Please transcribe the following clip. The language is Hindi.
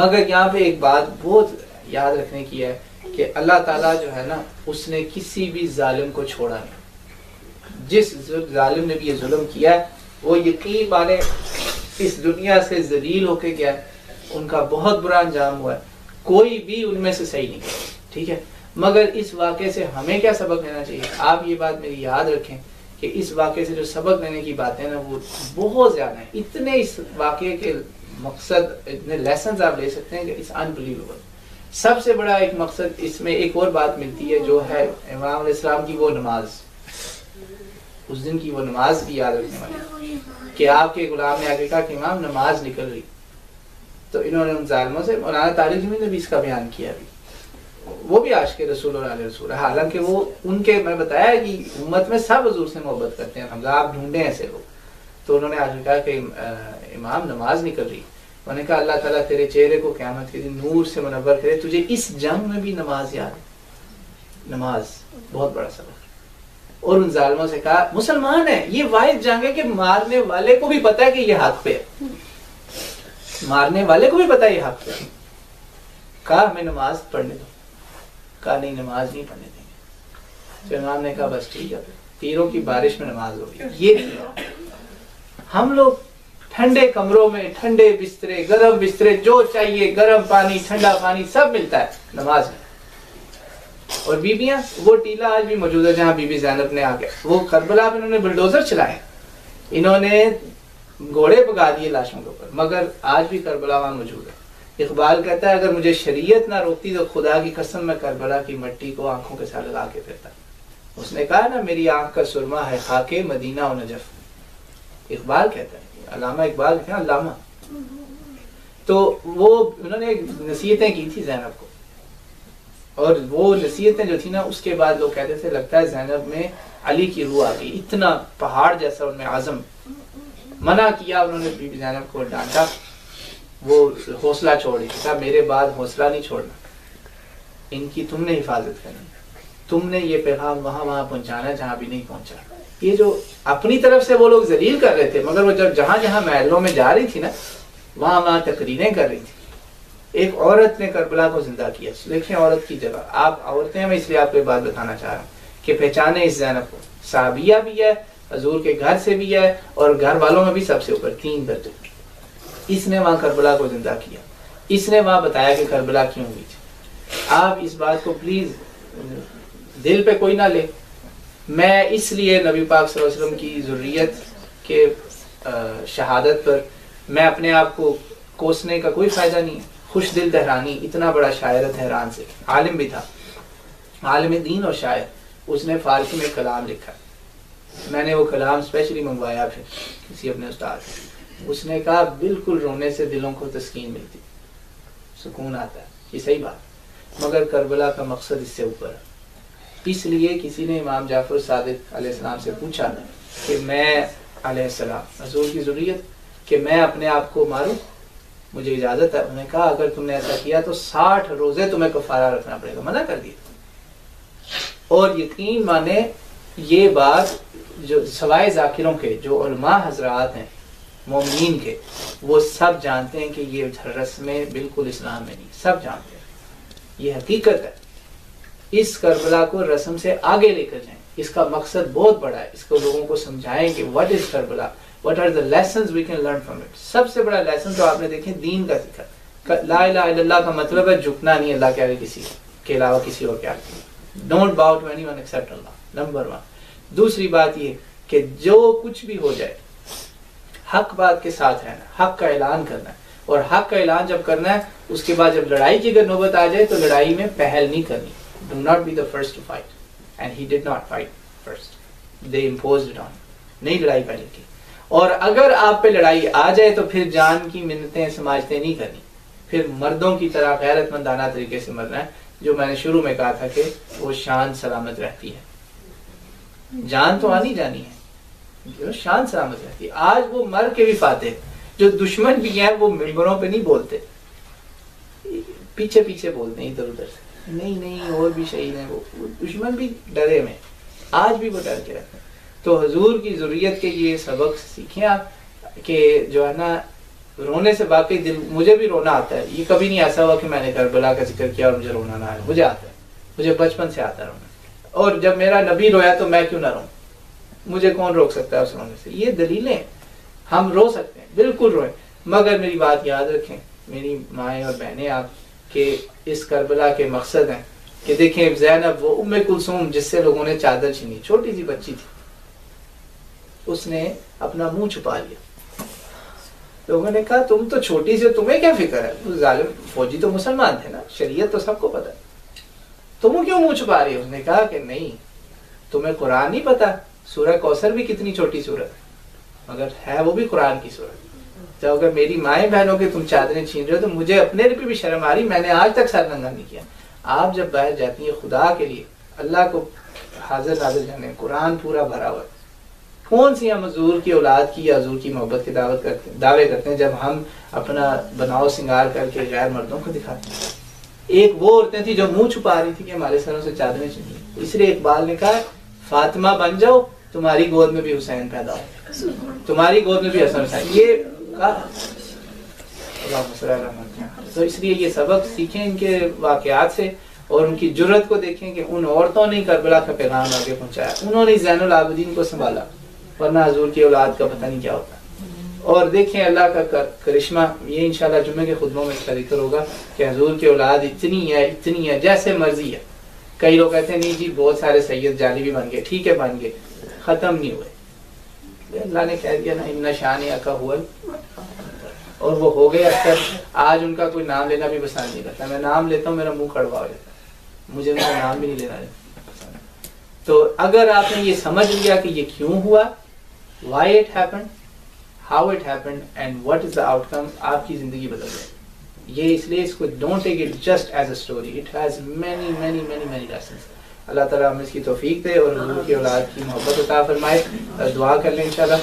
मगर यहाँ पे एक बात बहुत याद रखने की है कि अल्लाह ताला जो है ना, उसने किसी भी जालिम को छोड़ा नहीं। जिस जालिम ने भी ये जुल्म किया है, वो यकीन माने इस दुनिया से जलील होके गया है, उनका बहुत बुरा अंजाम हुआ है, कोई भी उनमें से सही नहीं, ठीक है। मगर इस वाक़े से हमें क्या सबक लेना चाहिए? आप ये बात मेरी याद रखें कि इस वाक़े से जो सबक लेने की बातें ना, वो बहुत ज़्यादा है। इतने इस वाक़े के मकसद, इतने लेसन आप ले सकते हैं कि इट्स अनबिलीवेबल। सबसे बड़ा एक मकसद इसमें एक और बात मिलती है, जो है इमाम अलैहिस्सलाम की वो नमाज, उस दिन की वो नमाज भी याद रखने वाली कि आपके गुलाम ने आगे कहा कि इमाम नमाज निकल रही, तो इन्होंने उन जालिमों से, मौलाना तारिक जमील ने भी इसका बयान किया भी, वो भी आशिक़ रसूल और आले रसूल है। हालांकि वो उनके, मैं बताया कि उम्मत में सब हुजूर से मोहब्बत करते हैं, हमजा आप ढूंढे ऐसे लोग। तो उन्होंने आगे कहा कि इमाम नमाज निकल रही, उन्होंने कहा अल्लाह ताला तेरे चेहरे को क़यामत के दिन नूर से मुनव्वर करे, तुझे इस जंग में भी नमाज याद है। नमाज बहुत बड़ा सबक। और उन जालिमों से कहा मुसलमान है, ये वाहिद जंग है कि मारने वाले को भी पता है कि ये हक पे है, मारने वाले को भी पता है ये हक पे है। कहा हमें नमाज पढ़ने दो, कहा नहीं नमाज नहीं पढ़ने देंगे। तो इमाम ने कहा बस ठीक है, तीरों की बारिश में नमाज होगी। ये हम लोग ठंडे कमरों में, ठंडे बिस्तरे, गर्म बिस्तरे, जो चाहिए गर्म पानी, ठंडा पानी सब मिलता है नमाज में। और बीबियां, वो टीला आज भी मौजूद है जहाँ बीबी ज़ैनब ने आके, वो करबला में इन्होंने बुलडोजर चलाए, इन्होंने घोड़े भगा दिए लाशों के ऊपर, मगर आज भी करबला वहाँ मौजूद है। इकबाल कहता है अगर मुझे शरीयत ना रोकती तो खुदा की कसम मैं करबला की मट्टी को आंखों के साथ लगा के फिरता। उसने कहा ना मेरी आंख का सुरमा है खाके मदीना और नजफ। इकबाल कहता है, अल्लामा इकबाल है अल्लामा। तो वो उन्होंने नसीहतें की थी ज़ैनब को, और वो नसीहतें जो थी ना, उसके बाद लोग कहते थे लगता है ज़ैनब में अली की रूह आ गई, इतना पहाड़ जैसा उनमें आज़म। मना किया उन्होंने, बीबी ज़ैनब को डांटा, वो हौसला छोड़ दिया, मेरे बाद हौसला नहीं छोड़ना, इनकी तुमने हिफाजत करनी, तुमने ये पैगाम वहां वहां पहुंचाना जहां भी नहीं पहुंचा। ये जो अपनी तरफ से वो लोग जलील कर रहे थे, मगर वो जब जहां जहां महलों में जा रही थी ना, वहां वहां तकरीरें कर रही थी। एक औरत ने करबला को जिंदा किया। देखिए औरत की जगह, आप औरतें हैं, मैं इसलिए आपको एक बात बताना चाह रहा हूँ कि पहचाने इस ज़ैनब को, साबिया भी है, हजूर के घर से भी है, और घर वालों में भी सबसे ऊपर 3 दर्जे। इसने वहां करबला को जिंदा किया, इसने वहां बताया कि करबला क्यों हुई। आप इस बात को प्लीज दिल पे कोई ना ले। मैं इसलिए नबी पाक सल्लल्लाहु अलैहि वसल्लम की ज़ुर्रियत के शहादत पर मैं अपने आप को कोसने का कोई फायदा नहीं है। खुश दिल तहरानी इतना बड़ा शायर तेहरान से, आलिम भी था, आलिम दीन और शायर, उसने फारसी में कलाम लिखा। मैंने वो कलाम स्पेशली मंगवाया फिर किसी अपने उस्ताद से। उसने कहा बिल्कुल रोने से दिलों को तस्कीन मिलती, सुकून आता है, ये सही बात। मगर करबला का मकसद इससे ऊपर है। इसलिए किसी ने इमाम जाफर सादिक अलैहिस्सलाम से पूछा कि मैं अलैहिस्सलाम हजूर की ज़ुर्रियत, कि मैं अपने आप को मारूं, मुझे इजाज़त है। उन्होंने कहा अगर तुमने ऐसा किया तो 60 रोजे तुम्हें कफारा रखना पड़ेगा। मना कर दिया। और यकीन माने ये बात जो सवाए जाकिरों के जो उलमा हजरात हैं मोमिनीन के, वो सब जानते हैं कि ये रस्में बिल्कुल इस्लाम में नहीं, सब जानते हैं, ये हकीकत है। इस करबला को रस्म से आगे लेकर जाएं, इसका मकसद बहुत बड़ा है। इसको लोगों को समझाएं कि what is Karbala, what are the lessons we can learn from it. सबसे बड़ा लेसन तो आपने देखे दीन का सीखा। ला इलाहा इल्लल्लाह का मतलब है झुकना नहीं अल्लाह के आगे किसी के अलावा किसी और के आगे। Don't bow to anyone except Allah, number 1। दूसरी बात ये कि जो कुछ भी हो जाए हक बात के साथ रहना, हक का ऐलान करना है। और हक का ऐलान जब करना है, उसके बाद जब लड़ाई की अगर नौबत आ जाए तो लड़ाई में पहल नहीं करनी। Do not be the first to fight, and he did not fight first. They imposed it on. नहीं लड़ाई पहले की। और अगर आप पे लड़ाई आ जाए तो फिर जान की मिन्नतें समाजतें नहीं करनी, फिर मर्दों की तरह गैरतमंदाना तरीके से मरना है। जो मैंने शुरू में कहा था कि वो शान सलामत रहती है, जान तो आनी जानी है, जो शान सलामत रहती है। आज वो मर के भी पाते, जो दुश्मन भी हैं वो मिंबरों पे नहीं बोलते, पीछे पीछे बोलते हैं इधर उधर से, नहीं नहीं और भी शहीद हैं। वो दुश्मन भी डरे में, आज भी वो डर के रहते हैं। तो हजूर की ज़ुर्रियत के ये सबक सीखें आप कि जो है ना, रोने से बाकी दिल, मुझे भी रोना आता है। ये कभी नहीं ऐसा हुआ कि मैंने करबला का जिक्र किया और मुझे रोना ना आया, मुझे आता है, मुझे बचपन से आता है रोना। और जब मेरा नबी रोया तो मैं क्यों ना रोऊं, मुझे कौन रोक सकता है उस रोने से। ये दलीलें, हम रो सकते हैं, बिल्कुल रोएं, मगर मेरी बात याद रखें मेरी माएँ और बहनें, आप के इस करबला के मकसद हैं कि देखें ज़ैनब वो उम्मे कुलसूम जिससे लोगों ने चादर छीनी, छोटी सी बच्ची थी, उसने अपना मुंह छुपा लिया। लोगों ने कहा तुम तो छोटी सी, तुम्हें क्या फिक्र है, तो जालिम फौजी तो मुसलमान थे ना, शरीयत तो सबको पता है, तुम क्यों मुंह छुपा रही हो। उसने कहा कि नहीं, तुम्हें कुरान नहीं पता, सूरह कौसर भी कितनी छोटी सूरत है, मगर है वो भी कुरान की सूरत। जब अगर मेरी माएँ बहनों के तुम चादरें छीन रहे हो तो मुझे अपने पे भी शर्म आ रही, मैंने आज तक सर नंगा नहीं किया। आप जब बाहर जाती है खुदा के लिए, अल्लाह को हाजिर नाजिर जाने, कुरान पूरा भरा हुआ है, कौन सी हम हजूर की औलाद की या हजूर की मोहब्बत की दावे करते हैं जब हम अपना बनाओ सिंगार करके गैर मर्दों को दिखाते हैं। एक वो औरतें थी जो मुंह छुपा रही थी कि हमारे सरों से चादरें छीनी, इसलिए इकबाल ने कहा फातिमा बन जाओ, तुम्हारी गोद में भी हुसैन पैदा हो, तुम्हारी गोद में भी हसन हुसैन। ये तो इसलिए ये सबक सीखें इनके वाकयात से और उनकी जुर्रत को देखें कि उन औरतों ने करबला का पैगाम आगे पहुंचाया, उन्होंने ज़ैनुल आबिदीन को संभाला, वरना हजूर की औलाद का पता नहीं क्या होता। और देखें अल्लाह का करिश्मा, ये इंशाल्लाह जुम्मे के खुतबों में इसका जिक्र होगा कि हजूर की औलाद इतनी है जैसे मर्जी है। कई लोग कहते हैं नहीं जी बहुत सारे सैयद जाली भी बन गए, ठीक है बन गए, खत्म नहीं हुए। अल्लाह ने कह दिया ना इन्ना शान का हुआ, और वो हो गए अक्सर। आज उनका कोई नाम लेना भी पसंद नहीं करता, मैं नाम लेता हूँ मेरा मुंह कड़वा हो जाता है, मुझे उनका नाम भी नहीं लेना पसंद। तो अगर आपने ये समझ लिया कि ये क्यों हुआ, why it happened, how it happened and what is the outcome, आपकी जिंदगी बदल जाएगी। ये इसलिए इसको don't take it just as a story, it has many lessons। अल्लाह ताला हमें इसकी तौफीक दे और हुजूर की औलाद की मोहब्बत अता फरमाए। दुआ कर लें इंशाल्लाह।